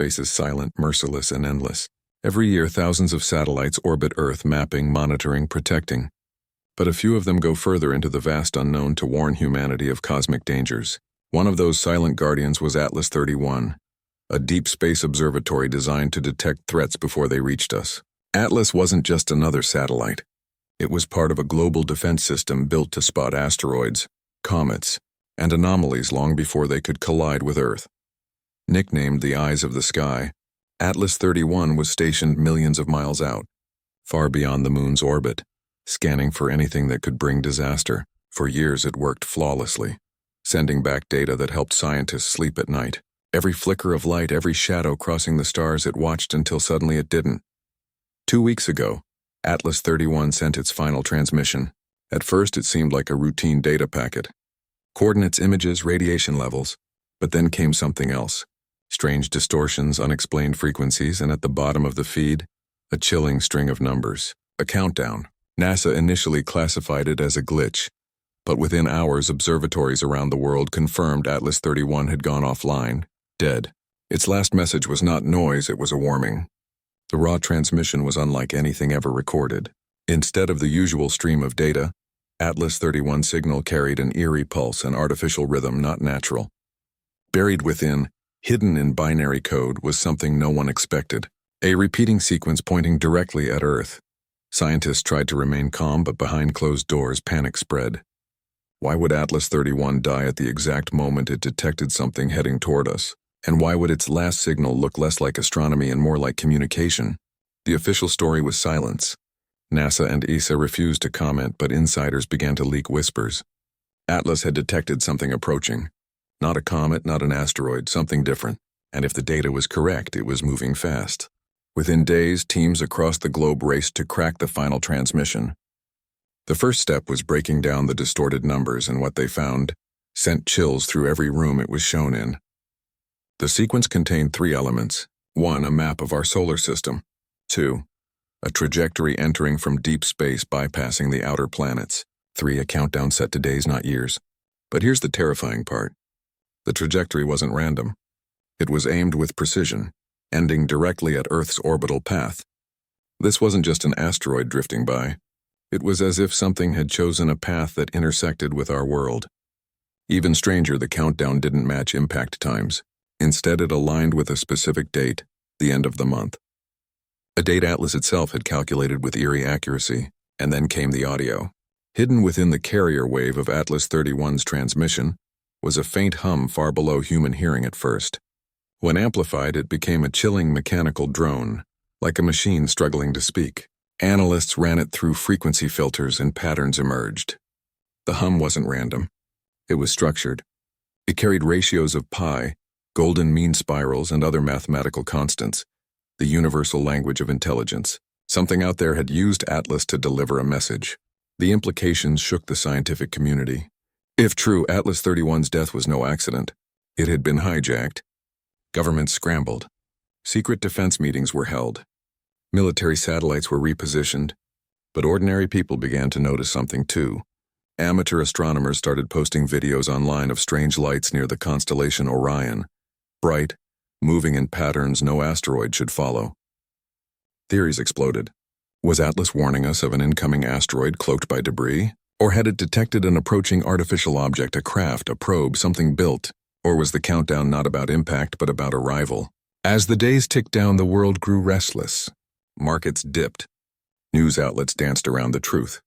space is silent, merciless, and endless. Every year, thousands of satellites orbit Earth, mapping, monitoring, protecting. But a few of them go further into the vast unknown to warn humanity of cosmic dangers. One of those silent guardians was Atlas 31, a deep space observatory designed to detect threats before they reached us. Atlas wasn't just another satellite. It was part of a global defense system built to spot asteroids, comets, and anomalies long before they could collide with Earth. Nicknamed the Eyes of the Sky, Atlas 31 was stationed millions of miles out, far beyond the Moon's orbit, scanning for anything that could bring disaster. For years it worked flawlessly, sending back data that helped scientists sleep at night. Every flicker of light, every shadow crossing the stars, it watched until suddenly it didn't. 2 weeks ago, Atlas 31 sent its final transmission. At first it seemed like a routine data packet. Coordinates, images, radiation levels. But then came something else. Strange distortions, unexplained frequencies, and at the bottom of the feed, a chilling string of numbers. A countdown. NASA initially classified it as a glitch, but within hours observatories around the world confirmed Atlas 31 had gone offline, dead. Its last message was not noise, it was a warning. The raw transmission was unlike anything ever recorded. Instead of the usual stream of data, Atlas 31's signal carried an eerie pulse, an artificial rhythm not natural. Buried within, hidden in binary code, was something no one expected. A repeating sequence pointing directly at Earth. Scientists tried to remain calm, but behind closed doors, panic spread. Why would Atlas 31 die at the exact moment it detected something heading toward us? And why would its last signal look less like astronomy and more like communication? The official story was silence. NASA and ESA refused to comment, but insiders began to leak whispers. Atlas had detected something approaching. Not a comet, not an asteroid, something different. And if the data was correct, it was moving fast. Within days, teams across the globe raced to crack the final transmission. The first step was breaking down the distorted numbers, and what they found sent chills through every room it was shown in. The sequence contained 3 elements. 1, a map of our solar system. 2, a trajectory entering from deep space bypassing the outer planets. 3, a countdown set to days, not years. But here's the terrifying part. The trajectory wasn't random. It was aimed with precision, ending directly at Earth's orbital path. This wasn't just an asteroid drifting by. It was as if something had chosen a path that intersected with our world. Even stranger, the countdown didn't match impact times. Instead, it aligned with a specific date, the end of the month. A date Atlas itself had calculated with eerie accuracy, and then came the audio. Hidden within the carrier wave of Atlas 31's transmission was a faint hum far below human hearing at first. When amplified, it became a chilling mechanical drone, like a machine struggling to speak. Analysts ran it through frequency filters and patterns emerged. The hum wasn't random. It was structured. It carried ratios of pi, golden mean spirals, and other mathematical constants, the universal language of intelligence. Something out there had used Atlas to deliver a message. The implications shook the scientific community. If true, Atlas 31's death was no accident. It had been hijacked. Governments scrambled. Secret defense meetings were held. Military satellites were repositioned. But ordinary people began to notice something too. Amateur astronomers started posting videos online of strange lights near the constellation Orion. Bright, moving in patterns no asteroid should follow. Theories exploded. Was Atlas warning us of an incoming asteroid cloaked by debris? Or had it detected an approaching artificial object, a craft, a probe, something built? Or was the countdown not about impact but about arrival? As the days ticked down, the world grew restless. Markets dipped. News outlets danced around the truth.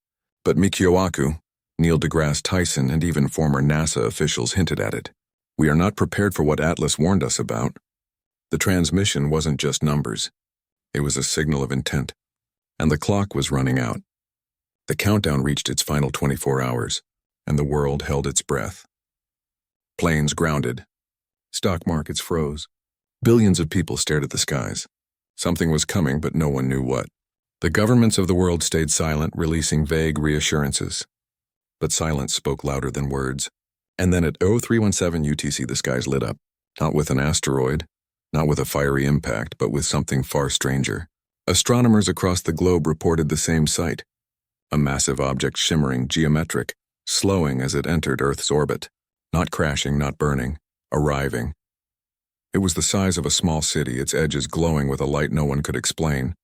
But Mikioaku, Neil deGrasse Tyson, and even former NASA officials hinted at it. We are not prepared for what Atlas warned us about. The transmission wasn't just numbers. It was a signal of intent. And the clock was running out. The countdown reached its final 24 hours, and the world held its breath. Planes grounded. Stock markets froze. Billions of people stared at the skies. Something was coming, but no one knew what. The governments of the world stayed silent, releasing vague reassurances. But silence spoke louder than words. And then at 0317 UTC, the skies lit up. Not with an asteroid, not with a fiery impact, but with something far stranger. Astronomers across the globe reported the same sight. A massive object shimmering, geometric, slowing as it entered Earth's orbit. Not crashing, not burning, arriving. It was the size of a small city, its edges glowing with a light no one could explain.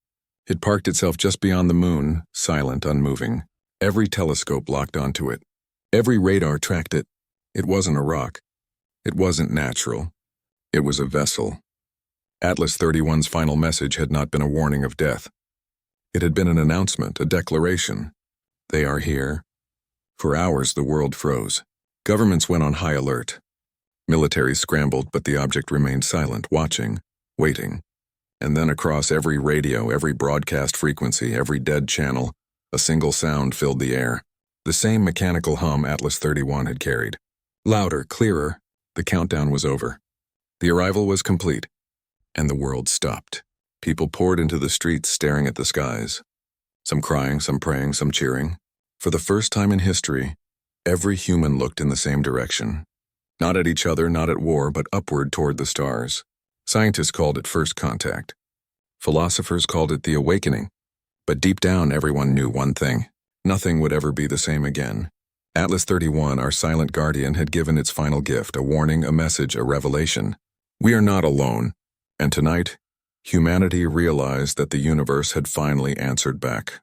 It parked itself just beyond the moon, silent, unmoving. Every telescope locked onto it. Every radar tracked it. It wasn't a rock. It wasn't natural. It was a vessel. Atlas 31's final message had not been a warning of death. It had been an announcement, a declaration. They are here. For hours the world froze. Governments went on high alert. Militaries scrambled, but the object remained silent, watching, waiting. And then across every radio, every broadcast frequency, every dead channel, a single sound filled the air. The same mechanical hum Atlas 31 had carried. Louder, clearer, the countdown was over. The arrival was complete, and the world stopped. People poured into the streets staring at the skies. Some crying, some praying, some cheering. For the first time in history, every human looked in the same direction. Not at each other, not at war, but upward toward the stars. Scientists called it first contact. Philosophers called it the awakening. But deep down, everyone knew one thing. Nothing would ever be the same again. Atlas 31, our silent guardian, had given its final gift, a warning, a message, a revelation. We are not alone. And tonight, humanity realized that the universe had finally answered back.